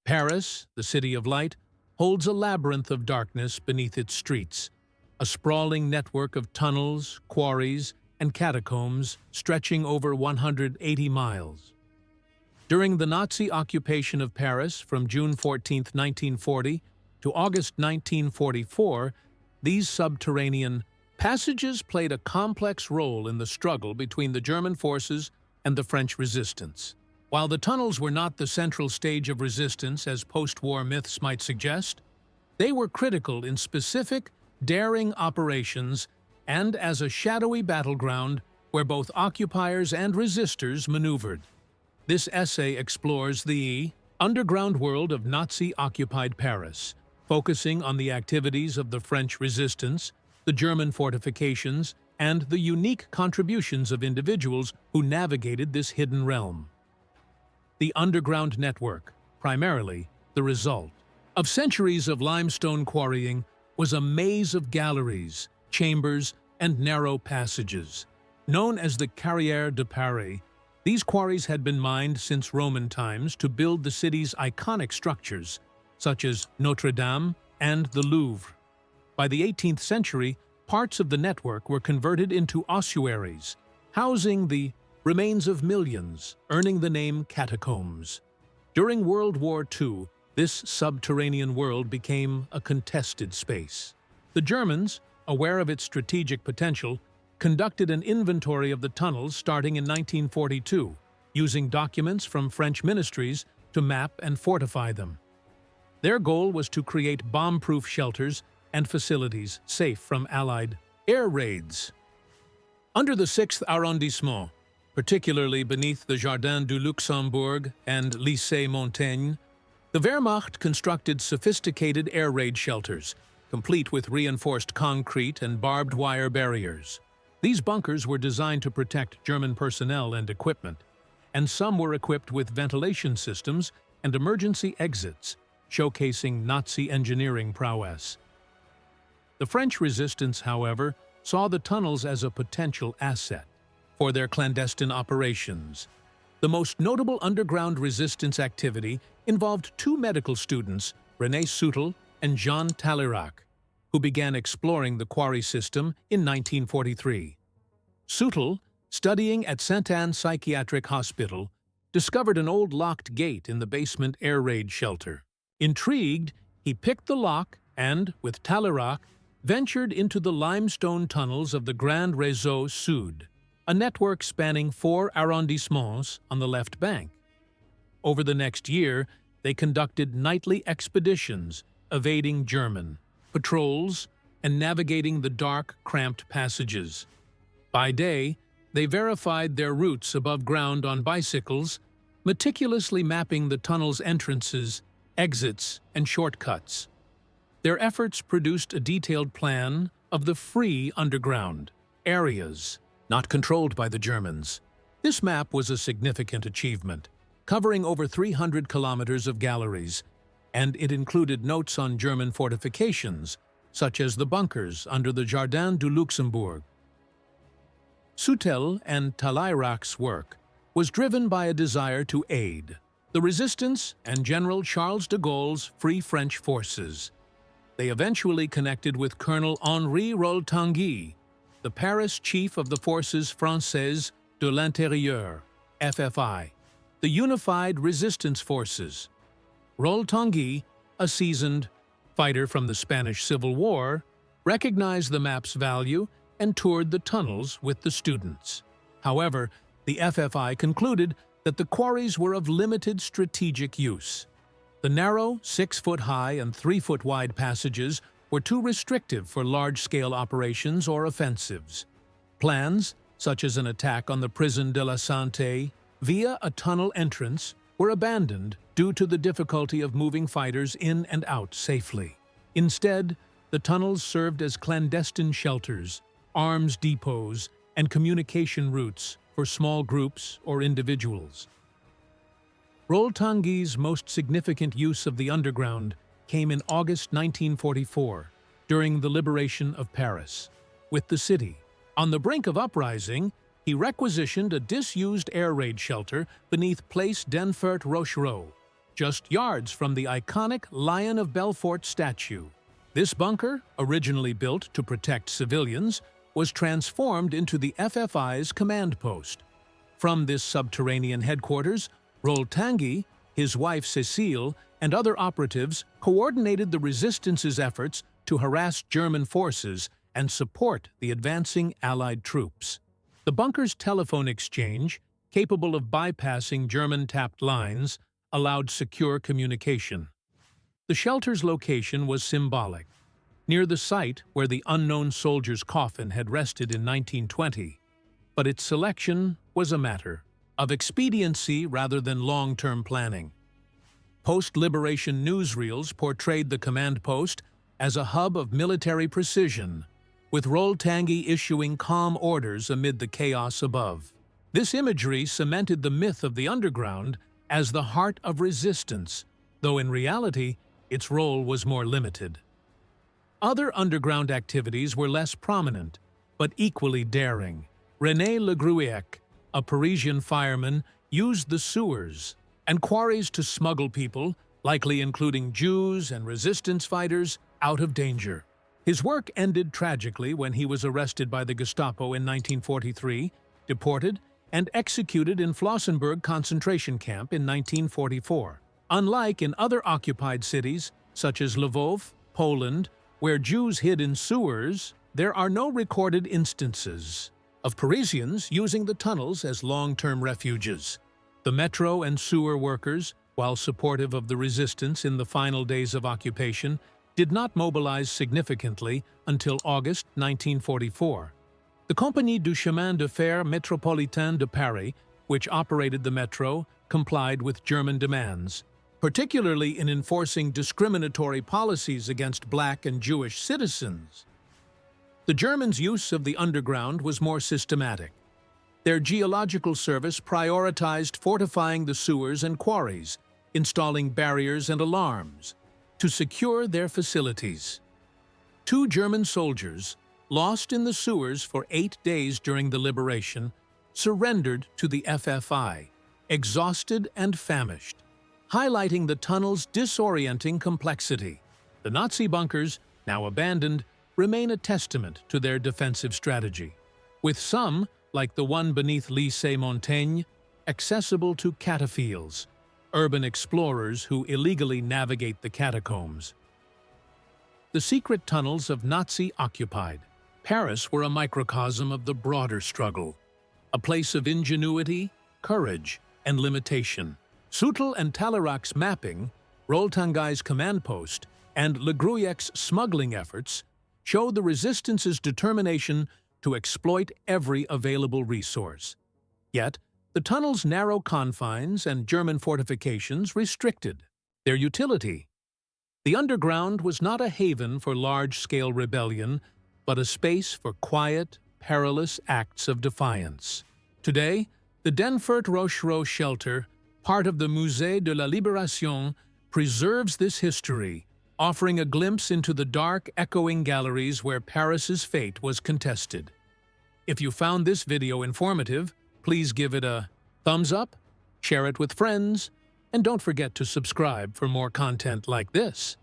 Paris, the city of light, holds a labyrinth of darkness beneath its streets, a sprawling network of tunnels, quarries, and catacombs stretching over 180 miles. During the Nazi occupation of Paris from June 14, 1940 to August 1944, these subterranean passages played a complex role in the struggle between the German forces and the French resistance. While the tunnels were not the central stage of resistance as post-war myths might suggest, they were critical in specific, daring operations and as a shadowy battleground where both occupiers and resistors maneuvered. This essay explores the underground world of Nazi-occupied Paris, focusing on the activities of the French resistance, the German fortifications, and the unique contributions of individuals who navigated this hidden realm. The underground network, primarily the result of centuries of limestone quarrying, was a maze of galleries, chambers, and narrow passages. Known as the Carrière de Paris, these quarries had been mined since Roman times to build the city's iconic structures, such as Notre Dame and the Louvre. By the 18th century, parts of the network were converted into ossuaries, housing the remains of millions, earning the name catacombs. During World War II, this subterranean world became a contested space. The Germans, aware of its strategic potential, conducted an inventory of the tunnels starting in 1942, using documents from French ministries to map and fortify them. Their goal was to create bomb-proof shelters and facilities safe from Allied air raids. Under the 6th arrondissement, particularly beneath the Jardin du Luxembourg and Lycée Montaigne, the Wehrmacht constructed sophisticated air raid shelters, complete with reinforced concrete and barbed wire barriers. These bunkers were designed to protect German personnel and equipment, and some were equipped with ventilation systems and emergency exits, showcasing Nazi engineering prowess. The French resistance, however, saw the tunnels as a potential asset for their clandestine operations. The most notable underground resistance activity involved two medical students, René Sutel and Jean Talleyrand, who began exploring the quarry system in 1943. Sutel, studying at Sainte-Anne Psychiatric Hospital, discovered an old locked gate in the basement air raid shelter. Intrigued, he picked the lock and, with Talleyrand, ventured into the limestone tunnels of the Grand Réseau Sud, a network spanning 4 arrondissements on the left bank. Over the next year, they conducted nightly expeditions, evading German patrols and navigating the dark, cramped passages. By day, they verified their routes above ground on bicycles, meticulously mapping the tunnel's entrances, exits, and shortcuts. Their efforts produced a detailed plan of the free underground areas, not controlled by the Germans. This map was a significant achievement, covering over 300 kilometers of galleries, and it included notes on German fortifications, such as the bunkers under the Jardin du Luxembourg. Sutel and Talleyrand's work was driven by a desire to aid the resistance and General Charles de Gaulle's Free French forces. They eventually connected with Colonel Henri Rol-Tanguy, the Paris chief of the Forces Françaises de l'Intérieur, FFI, the Unified Resistance Forces. Rol-Tanguy, a seasoned fighter from the Spanish Civil War, recognized the map's value and toured the tunnels with the students. However, the FFI concluded that the quarries were of limited strategic use. The narrow, 6-foot-high and 3-foot-wide passages were too restrictive for large-scale operations or offensives. Plans, such as an attack on the Prison de la Santé via a tunnel entrance, were abandoned due to the difficulty of moving fighters in and out safely. Instead, the tunnels served as clandestine shelters, arms depots, and communication routes for small groups or individuals. Rol-Tanguy's most significant use of the underground came in August 1944, during the liberation of Paris. With the city on the brink of uprising, he requisitioned a disused air raid shelter beneath Place Denfert Rochereau. just yards from the iconic Lion of Belfort statue. This bunker, originally built to protect civilians, was transformed into the FFI's command post. From this subterranean headquarters, Roltangi, his wife Cécile, and other operatives coordinated the resistance's efforts to harass German forces and support the advancing Allied troops. The bunker's telephone exchange, capable of bypassing German tapped lines, allowed secure communication. The shelter's location was symbolic, near the site where the unknown soldier's coffin had rested in 1920, but its selection was a matter of expediency rather than long-term planning. Post-liberation newsreels portrayed the command post as a hub of military precision, with Roltangi issuing calm orders amid the chaos above. This imagery cemented the myth of the underground as the heart of resistance, though in reality, its role was more limited. Other underground activities were less prominent, but equally daring. René Le Gruiec, a Parisian fireman, used the sewers and quarries to smuggle people, likely including Jews and resistance fighters, out of danger. His work ended tragically when he was arrested by the Gestapo in 1943, deported, and executed in Flossenburg concentration camp in 1944. Unlike in other occupied cities, such as Lvov, Poland, where Jews hid in sewers, there are no recorded instances of Parisians using the tunnels as long-term refuges. The metro and sewer workers, while supportive of the resistance in the final days of occupation, did not mobilize significantly until August 1944. The Compagnie du Chemin de Fer Métropolitain de Paris, which operated the metro, complied with German demands, particularly in enforcing discriminatory policies against black and Jewish citizens. The Germans' use of the underground was more systematic. Their geological service prioritized fortifying the sewers and quarries, installing barriers and alarms to secure their facilities. 2 German soldiers, lost in the sewers for 8 days during the liberation, surrendered to the FFI, exhausted and famished, highlighting the tunnel's disorienting complexity. The Nazi bunkers, now abandoned, remain a testament to their defensive strategy, with some, like the one beneath Lycée Montaigne, accessible to cataphiles, urban explorers who illegally navigate the catacombs. The secret tunnels of Nazi-occupied Paris were a microcosm of the broader struggle, a place of ingenuity, courage, and limitation. Soutel and Talleyrand's mapping, Roltangi's command post, and Le Gruiec's smuggling efforts show the resistance's determination to exploit every available resource. Yet, the tunnel's narrow confines and German fortifications restricted their utility. The underground was not a haven for large-scale rebellion, but a space for quiet, perilous acts of defiance. Today, the Denfert Rochereau shelter, part of the Musée de la Libération, preserves this history, offering a glimpse into the dark, echoing galleries where Paris's fate was contested. If you found this video informative, please give it a thumbs up, share it with friends, and don't forget to subscribe for more content like this.